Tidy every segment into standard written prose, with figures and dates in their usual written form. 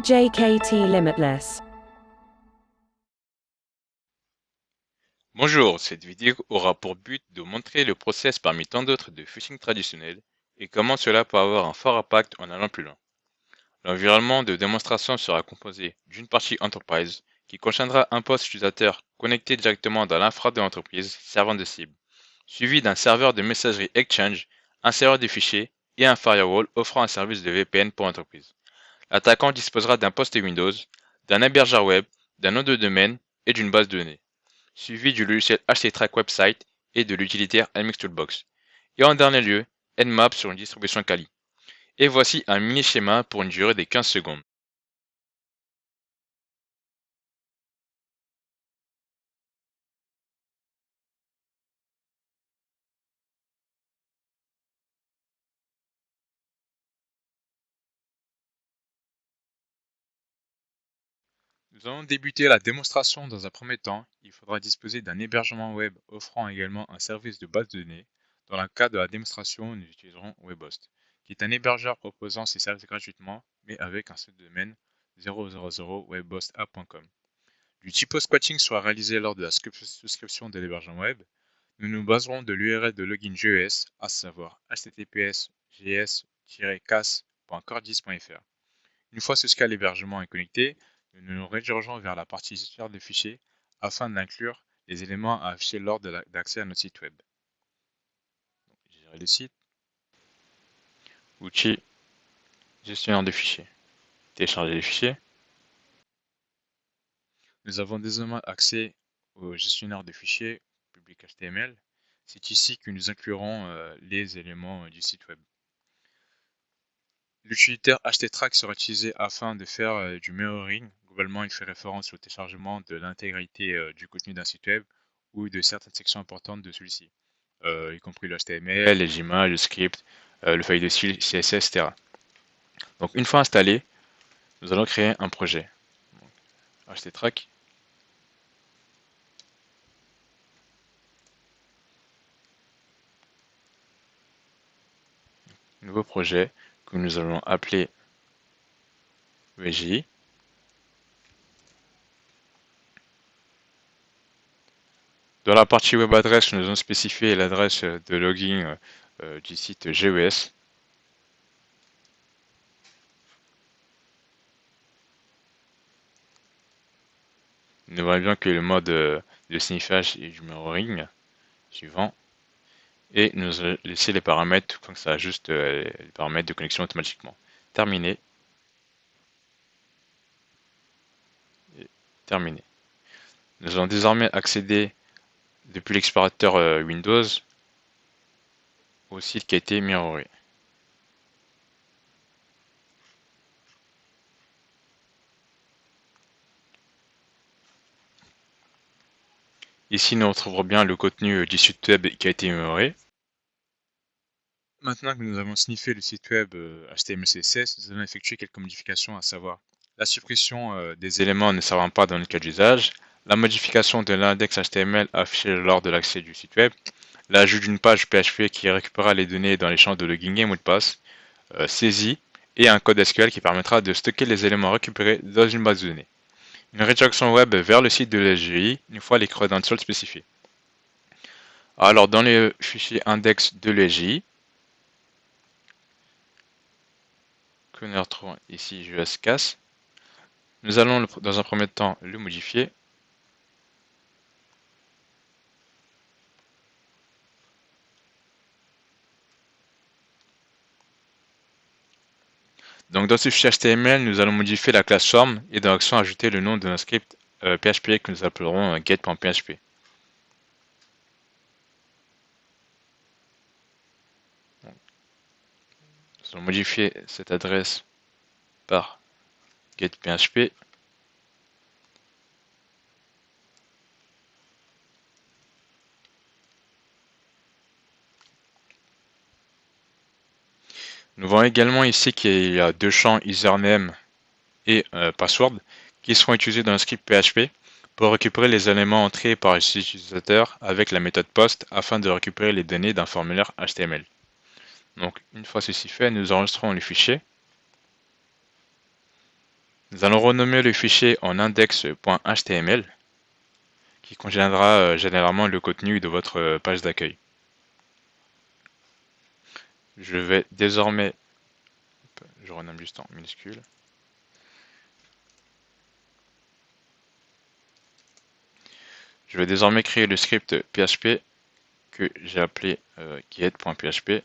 JKT Limitless. Bonjour, cette vidéo aura pour but de montrer le process parmi tant d'autres de phishing traditionnel et comment cela peut avoir un fort impact en allant plus loin. L'environnement de démonstration sera composé d'une partie Enterprise qui contiendra un poste utilisateur connecté directement dans l'infra de l'entreprise servant de cible, suivi d'un serveur de messagerie Exchange, un serveur de fichiers et un firewall offrant un service de VPN pour l'entreprise. L'attaquant disposera d'un poste Windows, d'un hébergeur web, d'un nom de domaine et d'une base de données, suivi du logiciel HTTrack Website et de l'utilitaire Nmix Toolbox. Et en dernier lieu, Nmap sur une distribution Kali. Et voici un mini-schéma pour une durée de 15 secondes. Nous allons débuter la démonstration. Dans un premier temps, il faudra disposer d'un hébergement web offrant également un service de base de données. Dans le cas de la démonstration, nous utiliserons Webhost, qui est un hébergeur proposant ses services gratuitement, mais avec un seul domaine 000webhostapp.com. Du typo squatching sera réalisé lors de la souscription de l'hébergement web. Nous nous baserons de l'URL de login GES, à savoir https://gs-cas.cordis.fr. Une fois ce cas l'hébergement est connecté, nous nous redirigeons vers la partie gestionnaire de fichiers afin d'inclure les éléments à afficher lors de l'accès à notre site web. Gérer le site, outils, gestionnaire de fichiers, télécharger les fichiers. Nous avons désormais accès au gestionnaire de fichiers public HTML. C'est ici que nous inclurons les éléments du site web. L'utilitaire HTTrack sera utilisé afin de faire du mirroring. Globalement, il fait référence au téléchargement de l'intégrité du contenu d'un site web ou de certaines sections importantes de celui-ci, y compris le HTML, les images, le script, le file de style, CSS, etc. Donc une fois installé, nous allons créer un projet. HTTrack. Nouveau projet que nous allons appeler VJ. Dans la partie web adresse, nous allons spécifier l'adresse de login du site GES. Nous voyons bien que le mode de sniffage est du mirroring. Suivant. Et nous allons laisser les paramètres comme ça ajuste les paramètres de connexion automatiquement. Terminé. Et terminé. Nous allons désormais accéder depuis l'explorateur Windows au site qui a été mirroré. Ici, nous retrouverons bien le contenu du site web qui a été mirroré. Maintenant que nous avons sniffé le site web HTML/CSS, nous allons effectuer quelques modifications, à savoir la suppression des éléments ne servant pas dans le cas d'usage, la modification de l'index HTML affiché lors de l'accès du site web, l'ajout d'une page PHP qui récupérera les données dans les champs de login et mot de passe, saisie, et un code SQL qui permettra de stocker les éléments récupérés dans une base de données. Une redirection web vers le site de l'SGI une fois les credentials spécifiés. Alors dans le fichier index de l'SGI, que nous retrouvons ici JSCAS, nous allons dans un premier temps le modifier. Donc dans ce fichier HTML, nous allons modifier la classe form et dans l'action ajouter le nom de notre script PHP que nous appellerons get.php. Nous allons modifier cette adresse par get.php. Nous voyons également ici qu'il y a deux champs username et password qui seront utilisés dans le script PHP pour récupérer les éléments entrés par l'utilisateur avec la méthode post afin de récupérer les données d'un formulaire HTML. Donc une fois ceci fait, nous enregistrons le fichier. Nous allons renommer le fichier en index.html qui contiendra généralement le contenu de votre page d'accueil. Je vais désormais, je renomme juste en minuscule. Je vais désormais créer le script PHP que j'ai appelé get.php.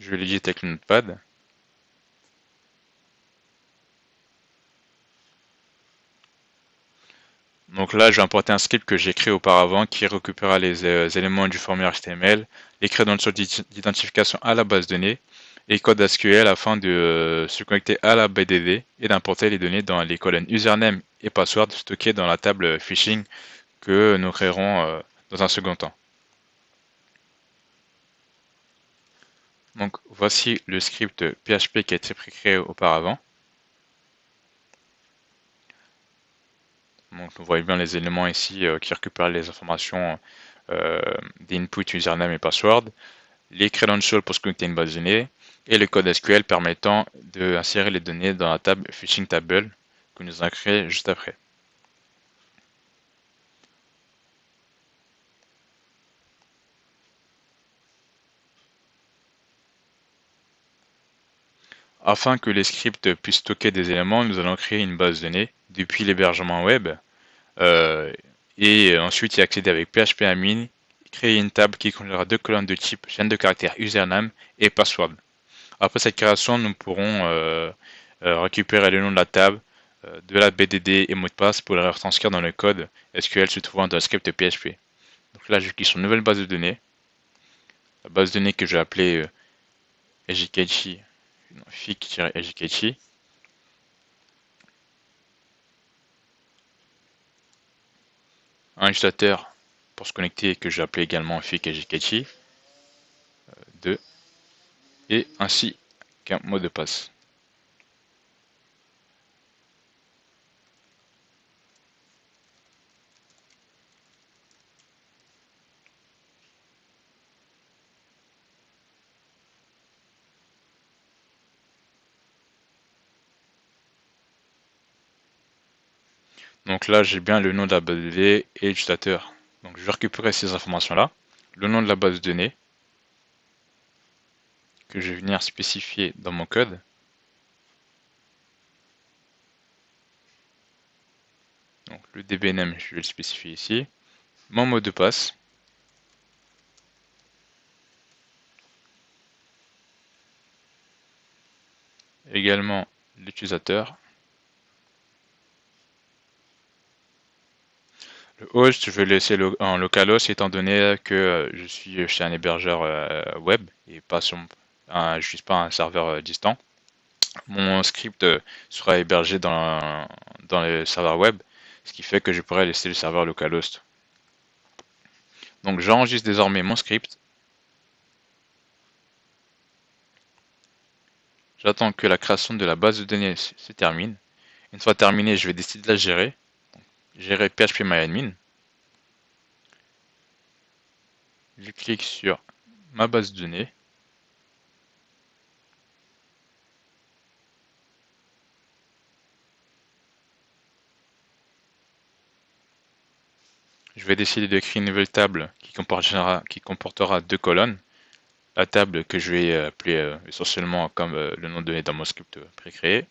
Je vais l'éditer avec le notepad. Donc là, je vais importer un script que j'ai créé auparavant qui récupérera les éléments du formulaire HTML, les crédentials d'identification à la base de données et code SQL afin de se connecter à la BDD et d'importer les données dans les colonnes username et password stockées dans la table phishing que nous créerons dans un second temps. Donc voici le script PHP qui a été précréé auparavant. Donc vous voyez bien les éléments ici qui récupèrent les informations des inputs username et password, les credentials pour se connecter à une base de données et le code SQL permettant d'insérer les données dans la table phishing table que nous allons créer juste après. Afin que les scripts puissent stocker des éléments, nous allons créer une base de données depuis l'hébergement web et ensuite y accéder avec PHP admin, créer une table qui contiendra deux colonnes de type chaîne de caractères username et password. Après cette création, nous pourrons récupérer le nom de la table, de la BDD et mot de passe pour les retranscrire dans le code SQL se trouvant dans le script PHP. Donc là, je clique sur nouvelle base de données, la base de données que je vais appeler Ejikechi, fic-ejikechi. Un utilisateur pour se connecter que je vais appeler également fic-ejikechi 2 et ainsi qu'un mot de passe. Donc là, j'ai bien le nom de la base de données et l'utilisateur. Donc je vais récupérer ces informations-là, le nom de la base de données, que je vais venir spécifier dans mon code. Donc le DBName, je vais le spécifier ici. Mon mot de passe. Également l'utilisateur. Le host, je vais le laisser en localhost étant donné que je suis chez un hébergeur web et pas sur je n'utilise pas un serveur distant. Mon script sera hébergé dans le serveur web, ce qui fait que je pourrais laisser le serveur localhost. Donc j'enregistre désormais mon script. J'attends que la création de la base de données se termine. Une fois terminée, je vais décider de la gérer. Gérer phpMyAdmin. Je clique sur ma base de données. Je vais décider de créer une nouvelle table qui comportera deux colonnes. La table que je vais appeler essentiellement comme le nom donné dans mon script pré-créé.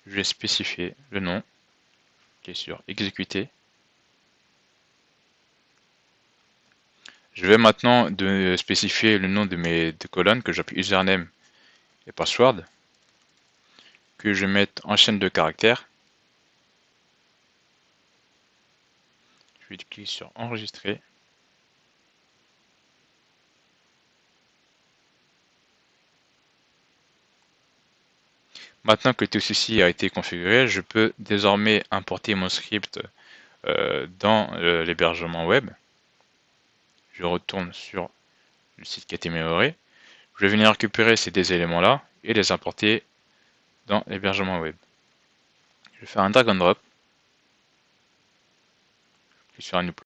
Je vais spécifier le nom qui est sur exécuter. Je vais maintenant spécifier le nom de mes deux colonnes que j'appelle username et password, que je mette en chaîne de caractères. Je vais cliquer sur enregistrer. Maintenant que tout ceci a été configuré, je peux désormais importer mon script dans l'hébergement web. Je retourne sur le site qui a été amélioré. Je vais venir récupérer ces deux éléments-là et les importer dans l'hébergement web. Je vais faire un drag and drop. Je suis sur un